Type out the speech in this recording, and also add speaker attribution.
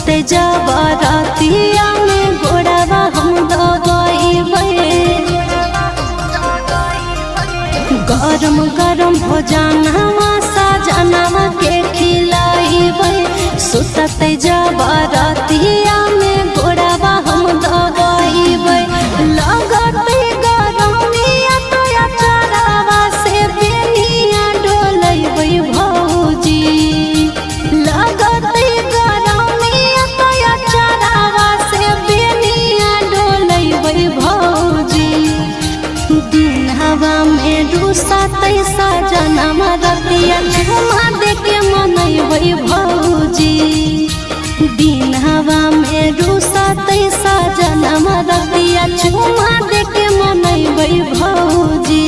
Speaker 1: सुतते जब रातिया में गोड़वा हम दबाइबे। गरम गरम भोजनवा सजनवा के खिलाइबे। सुतते जब रातिया में गोड़वा हम दबाइबे। लगते गरमिया तो अचारवा से बेनिया डोलैबे भौजी। लगते गरमिया तो अचारवा से बेनिया डोलैबे भौजी। दिन हवा में रुसते सजनवा रतिया झुमा देके मनैबे भौजी। दिन हवा में रुसते सजनवा रतिया झुमा देके मनैबे भौजी।